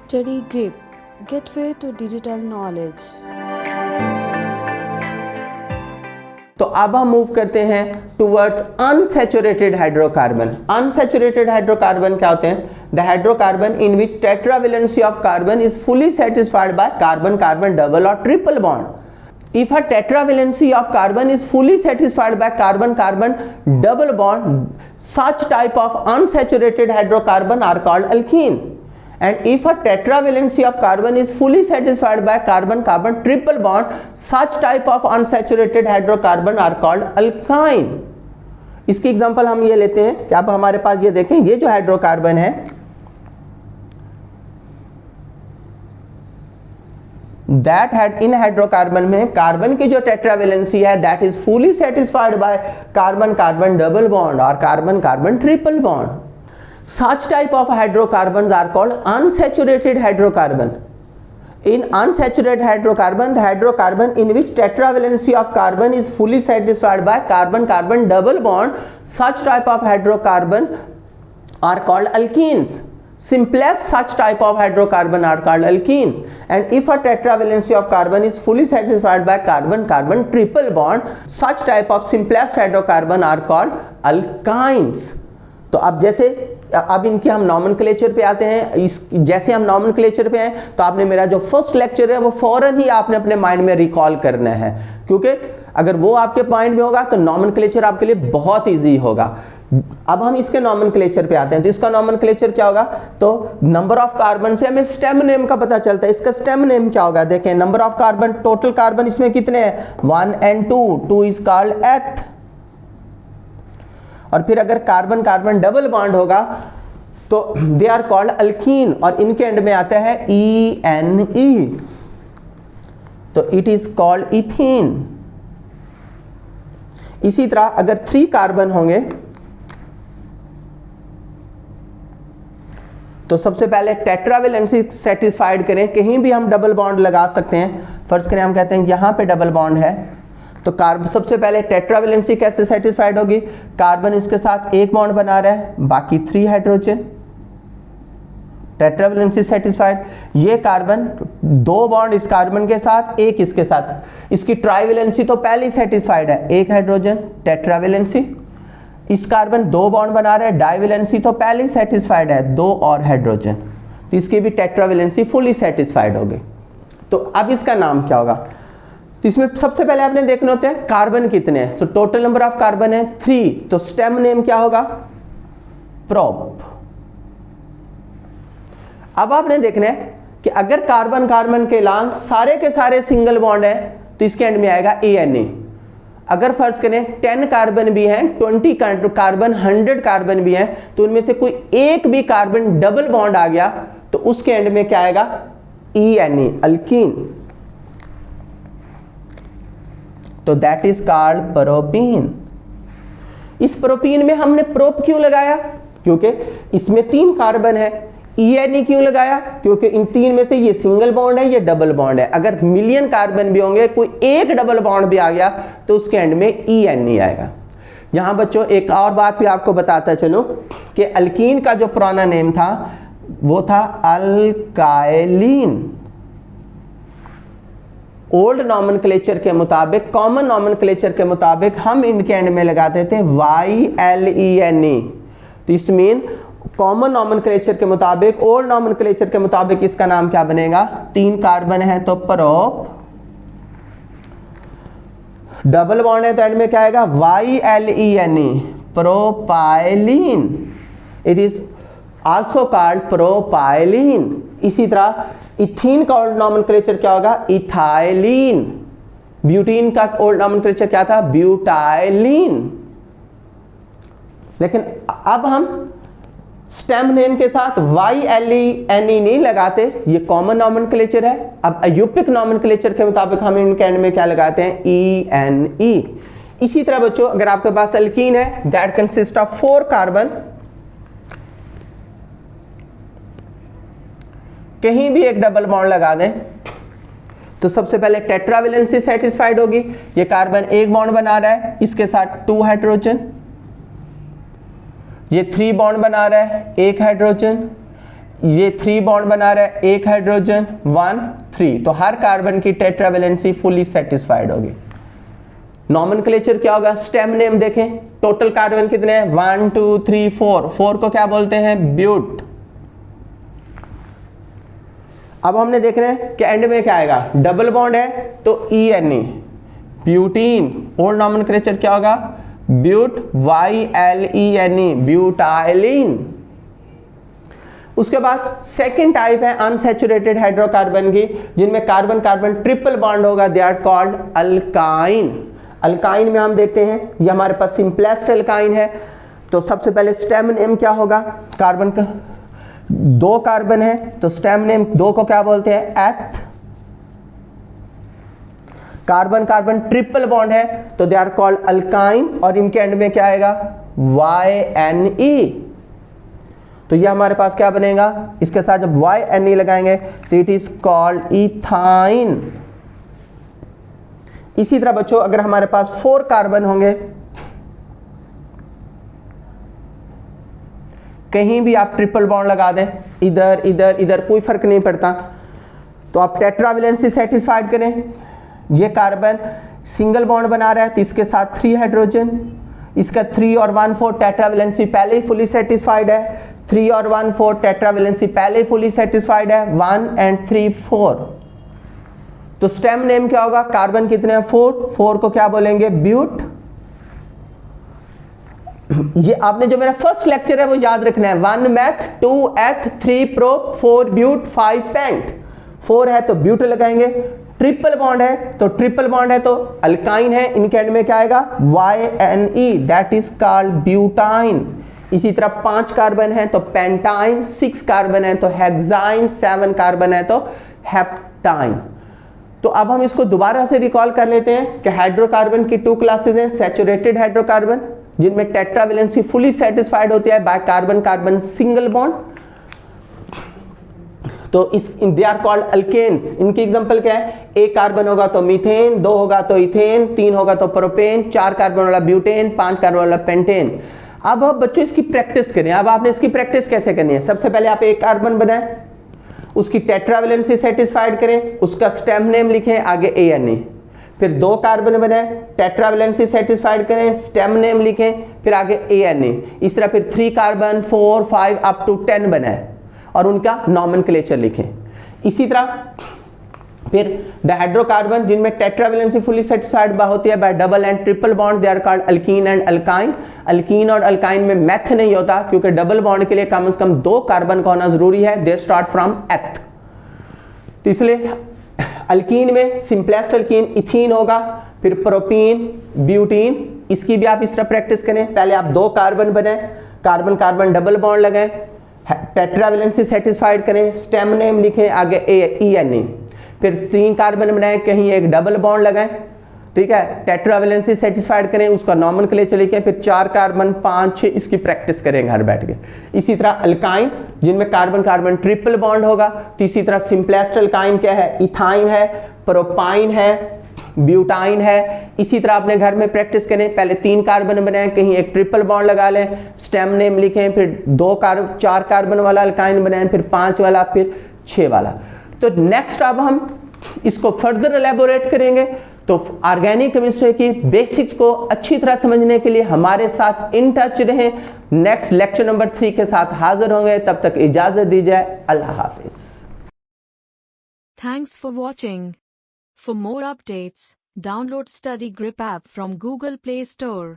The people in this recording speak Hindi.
Study Grip. Gateway to Digital Knowledge. तो अब हम मूव करते हैं towards unsaturated hydrocarbon. Unsaturated hydrocarbon क्या होते हैं? The hydrocarbon in which tetravalency of carbon is fully satisfied by carbon carbon double और triple bond. If a tetravalency of carbon is fully satisfied by carbon-carbon double bond, such type of unsaturated hydrocarbon are called alkene. And if a tetravalency of carbon is fully satisfied by carbon-carbon triple bond, such type of unsaturated hydrocarbon are called alkyne. इसकी एग्जांपल हम ये लेते हैं कि अब हमारे पास ये देखें, ये जो हाइड्रोकार्बन है दैट हैड इन हाइड्रोकार्बन में कार्बन की जो टेट्रावेलेंसी है that is fully satisfied by carbon carbon double bond और carbon carbon triple bond. Such type of hydrocarbons are called unsaturated hydrocarbon. In unsaturated hydrocarbon, the hydrocarbon in which tetravalency of carbon is fully satisfied by carbon-carbon double bond, such type of hydrocarbon are called alkenes. Simplest such type of hydrocarbon are called alkene. And if a tetravalency of carbon is fully satisfied by carbon-carbon triple bond, such type of simplest hydrocarbon are called alkynes. तो अब जैसे अब इनके हम नॉमेनक्लेचर पे आते हैं. इस जैसे हम नॉमेनक्लेचर पे हैं तो आपने मेरा जो फर्स्ट लेक्चर है वो फौरन ही आपने अपने माइंड में रिकॉल करना है, क्योंकि अगर वो आपके माइंड में होगा तो नॉमेनक्लेचर आपके लिए बहुत इजी होगा. अब हम इसके नॉमेनक्लेचर पे आते हैं. तो इसका नॉमेनक्लेचर क्या होगा? तो नंबर ऑफ कार्बन से हमें स्टेम नेम का पता चलता है. इसका स्टेम नेम क्या होगा? देखें, number of carbon, total carbon इसमें कितने हैं? 1 and 2. 2 इज कॉल्ड एथ. और फिर अगर कार्बन कार्बन डबल बॉन्ड होगा तो दे आर कॉल्ड अल्कीन और इनके एंड में आता है ENE, तो इट इज कॉल्ड इथीन. इसी तरह अगर 3 कार्बन होंगे तो सबसे पहले टेट्रावेलेंसी सेटिस्फाइड करें. कहीं भी हम डबल बॉन्ड लगा सकते हैं. फर्स्ट करें, हम कहते हैं यहां पे डबल बॉन्ड है तो कार्बन सबसे पहले टेट्रावेलेंसी कैसे सेटिस्फाइड होगी? कार्बन इसके साथ एक बॉन्ड बना रहा है, बाकी 3 हाइड्रोजन. Tetravalency satisfied. ये कार्बन 2 बॉन्ड इस कार्बन के साथ, एक इसके साथ. इसकी ट्राइवेलेंसी तो पहले ही सेटिस्फाइड है, 1 हाइड्रोजन टेट्रावेलेंसी. इस कार्बन 2 बॉन्ड बना रहा है, डाइवेलेंसी तो पहले ही सेटिस्फाइड है, 2 और हाइड्रोजन. तो इसकी भी टेट्रावेलेंसी फुली सेटिस्फाइड हो गई. तो अब इसका नाम क्या होगा? तो इसमें सबसे पहले आपने देखने होते हैं कार्बन कितने हैं. तो टोटल नंबर ऑफ कार्बन है 3. तो स्टेम नेम क्या होगा? प्रोप. अब आपने देखना है कि अगर कार्बन कार्बन के लांग सारे के सारे सिंगल बॉन्ड है तो इसके एंड में आएगा ANA. अगर फर्ज करें 10 कार्बन भी हैं, 20 कार्बन, 100 कार्बन भी हैं, तो उनमें से कोई एक भी कार्बन डबल बॉन्ड आ गया तो उसके एंड में क्या आएगा? ENA, alkyne. तो दैट इज कॉल्ड प्रोपीन. इस प्रोपीन में हमने प्रोप क्यों लगाया? क्योंकि इसमें 3 कार्बन है. ENE क्यों लगाया? क्योंकि इन 3 में से ये सिंगल बॉन्ड है, ये डबल बॉन्ड है. अगर मिलियन कार्बन भी होंगे, कोई एक डबल बॉन्ड भी आ गया तो उसके एंड में ENE आएगा. यहां बच्चों एक और बात भी आपको बताता चलो कि अल्कीन का जो पुराना नेम था वो था अल्काइलिन. ओल्ड नॉमेनक्लेचर के मुताबिक, कॉमन नॉमेनक्लेचर के मुताबिक हम इनके एंड में लगाते थे YLENE. तो इस मीन कॉमन नॉमेनक्लेचर के मुताबिक, ओल्ड नॉमेनक्लेचर के मुताबिक इसका नाम क्या बनेगा? 3 कार्बन है तो प्रोप. डबल बॉन्ड है तो एंड में क्या आएगा? YLENE, propylene. It is also called propylene. इसी तरह इथीन का ओल्ड नॉमेनक्लेचर क्या होगा? इथाइलिन. ब्यूटीन का ओल्ड नॉमेनक्लेचर क्या था? ब्यूटाइलिन. लेकिन अब हम स्टेम नेम के साथ YLENE नहीं लगाते, ये कॉमन नॉमेनक्लेचर है. अब अयूपिक नॉमेनक्लेचर के मुताबिक हम इनके एंड में क्या लगाते हैं? ENE. इसी तरह बच्चों अगर आपके पास अल्कीन है दैट कंसिस्ट ऑफ 4 कार्बन, कहीं भी एक डबल बॉन्ड लगा दें तो सबसे पहले टेट्रावेलेंसी सेटिस्फाइड होगी. ये कार्बन एक बॉन्ड बना रहा है, इसके साथ 2 हाइड्रोजन. ये 3 बॉन्ड बना रहा है, 1 हाइड्रोजन. ये 3 बॉन्ड बना रहा है, एक हाइड्रोजन 1 3, तो हर कार्बन की टेट्रावेलेंसी फुली सेटिस्फाइड होगी। नॉमेनक्लेचर क्या होगा, स्टेम नेम देखें, टोटल कार्बन कितने हैं 1 2 3 4, 4 को क्या बोलते हैं ब्यूट। अब हमने देख रहे हैं कि एंड में क्या आएगा, डबल बॉन्ड है तो ENE ब्यूटीन, ओल्ड नॉमेनक्लेचर क्या होगा ब्यूट YLENE ब्यूटाइलिन। उसके बाद सेकेंड टाइप है अनसैचुरेटेड हाइड्रोकार्बन की, जिनमें कार्बन कार्बन ट्रिपल बॉन्ड होगा, they are called alkyne. Alkyne में हम देखते हैं ये हमारे पास सिंपलेस्ट अल्काइन है, तो सबसे पहले स्टेम नेम क्या होगा, कार्बन का 2 कार्बन है तो स्टेम नेम 2 को क्या बोलते हैं एथ। कार्बन कार्बन ट्रिपल बॉन्ड है तो दे आर कॉल्ड अल्काइन, और इनके एंड में क्या आएगा YNE। तो ये हमारे पास क्या बनेगा, इसके साथ जब YNE लगाएंगे तो इट इज कॉल्ड इथाइन। इसी तरह बच्चों अगर हमारे पास 4 कार्बन होंगे, कहीं भी आप ट्रिपल बॉन्ड लगा दें, इधर इधर इधर कोई फर्क नहीं पड़ता, तो आप टेट्रावेलेंसी सेटिस्फाइड करें। ये कार्बन सिंगल बॉन्ड बना रहा है तो इसके साथ 3 हाइड्रोजन, इसका 3 और 1 4 टेट्रावेलेंसी पहले ही फुली सेटिस्फाइड है, 3 और 1 4 टेट्रावेलेंसी पहले ही फुली सेटिस्फाइड है, 1 and 3 4। तो स्टेम नेम क्या होगा, कार्बन कितने हैं 4 को क्या बोलेंगे ब्यूट। ये आपने जो मेरा फर्स्ट लेक्चर है वो याद रखना है, 1 मैथ 2 एथ 3 प्रोप 4 ब्यूट 5 पेंट। 4 है तो ब्यूट लगाएंगे, ट्रिपल बॉन्ड है तो ट्रिपल बॉन्ड है तो अल्काइन है, इनके एंड में क्या आएगा YNE that is called butyne. इसी तरह 5 कार्बन है तो पेंटाइन, 6 कार्बन है तो हेक्साइन, 7 कार्बन है तो हेप्टाइन। तो अब हम इसको दोबारा से रिकॉल कर लेते हैं कि हाइड्रोकार्बन की 2 क्लासेस हैं, सैचुरेटेड हाइड्रोकार्बन जिनमें टेट्रावेलेंसी फुली सेटिस्फाइड होती है bye carbon carbon single bond, तो इस दे आर कॉल्ड अल्केन्स। इनकी एग्जांपल क्या है, 1 कार्बन होगा तो मीथेन, 2 होगा तो इथेन, 3 होगा तो प्रोपेन, 4 कार्बन वाला ब्यूटेन, 5 कार्बन वाला पेंटेन। अब बच्चों इसकी प्रैक्टिस करें। अब आपने इसकी प्रैक्टिस कैसे करनी है, सबसे पहले आप 1 कार्बन बनाएं, उसकी टेट्रावेलेंसी सेटिस्फाइड करें, उसका स्टेम नेम लिखें, आगे ANE। फिर 2 कार्बन बनाएं, टेट्रावेलेंसी सेटिस्फाइड करें, स्टेम नेम लिखें, फिर आगे ANE। इस तरह फिर 3 कार्बन 4 5 अप टू 10 बनाएं और उनका नॉमेनक्लेचर लिखें। इसी तरह फिर डायहाइड्रोकार्बन जिनमें टेट्रावेलेंसी फुली सेटिस्फाइड होती है by double and triple bond, they are called alkene and alkyne. Alkene और अल्काइन में मैथ नहीं होता क्योंकि डबल बॉन्ड के लिए कम से कम 2 कार्बन का होना जरूरी है, दे स्टार्ट फ्रॉम एथ। तो इसलिए अल्कीन में सिंपलेस्ट अल्कीन इथीन होगा, फिर प्रोपीन ब्यूटीन। इसकी भी आप इस तरह प्रैक्टिस करें, पहले आप 2 कार्बन बनाएं, कार्बन कार्बन डबल बॉन्ड लगाएं, टेट्रावेलेंसी सेटिस्फाइड करें, स्टेम नेम लिखें, आगे ENE। फिर 3 कार्बन बनाएं, कहीं एक डबल बॉन्ड लगाएं, ठीक है, टेट्रावेलेंसी सेटिस्फाइड करें, उसका नॉमेनक्लेचर लिखें, फिर 4 कार्बन 5 6 इसकी प्रैक्टिस करें घर बैठ के। इसी तरह अल्काइन जिनमें कार्बन कार्बन ट्रिपल बॉन्ड होगा, तो इसी तरह सिंपलेस्ट अल्काइन क्या है, इथाइन है, प्रोपाइन है, ब्यूटाइन है। इसी तरह अपने घर में प्रैक्टिस करें, पहले 3 कार्बन बनाएं, कहीं एक ट्रिपल बॉन्ड लगा लें, स्टेम नेम लिखें, फिर 4 कार्बन वाला अल्काइन बनाएं, फिर 5 वाला, फिर 6 वाला। तो नेक्स्ट अब हम इसको फर्दर एलेबोरेट करेंगे। तो ऑर्गेनिक केमिस्ट्री की बेसिक्स को अच्छी तरह समझने के लिए हमारे साथ इन टच रहें। नेक्स्ट लेक्चर नंबर 3 के साथ हाजिर होंगे, तब तक इजाजत दीजिए, अल्लाह हाफिज। Thanks for watching. For more updates, download Study Grip app from Google Play Store.